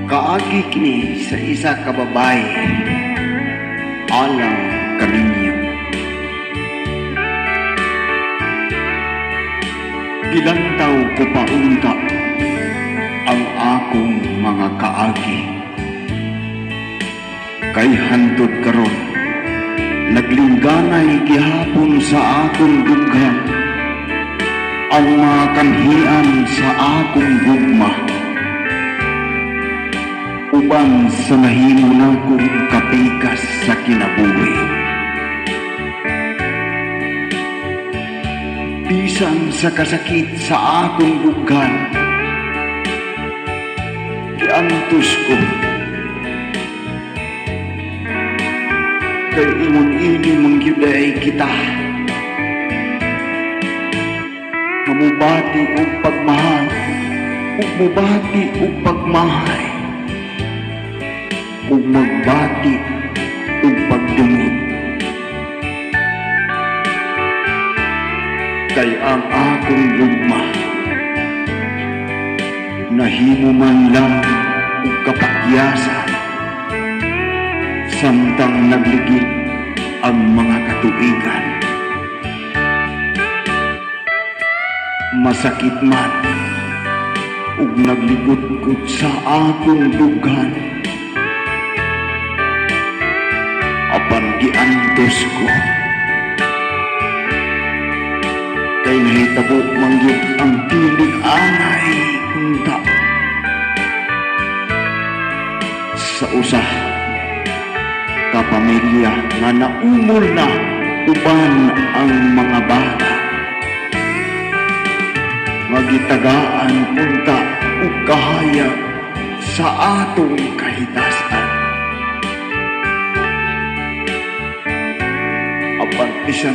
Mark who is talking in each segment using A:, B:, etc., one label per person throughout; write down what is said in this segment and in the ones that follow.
A: Kaagi kini sa isa ka babae alang kaninyo. Gilantaw ko paunta ang akong mga kaagi. Kay hantod karon naglingganay gihapon sa akong dughan ang mga kanhian sa akong gugma. Uban sa nahimo na kong kapikas sa kinabuhi. Bisan sa kasakit sa akong dughan, giantos ko. Kay ingon ini mangyuday kita. Mamubati o pagmahal, o mubati o pagmahay. Ug magbati ug pagdungog. Kay ang akong gugma nahimo man lang ug kapakyasan samtang nagligid ang mga katuigan. Masakit man ug nagligud-gud sa akong dughan. Apan giantos ko kay nahitabo mangyud ang piling angay unta sa usa ka pamilya nga naumol na uban ang mga bata nga gitagaan unta ug kahayag sa atong kahitasan. Apan bisan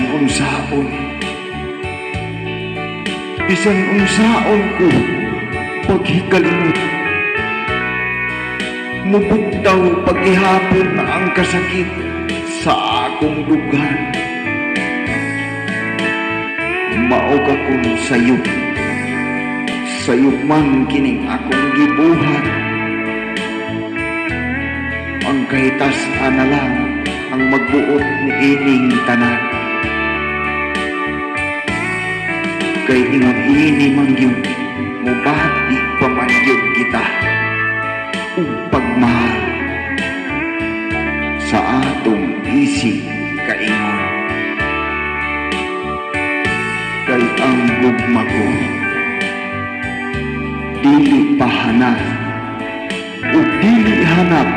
A: unsaon ko paghikalimot, mubugtaw paghihapon na ang kasakit sa akong dughan. Maog akong sayop man kining akong gibuhat. Ang kahitasan na lang ang magbuot ni ining tanan. Kay ingon ini mangyud mubati pamangyud kita ug pagmahal sa atong isig kaingon. Kay ang gugma ko dili pahanap ug dili hanap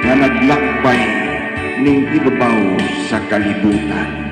A: nga naglakbay ning ibabaw sa kalibutan.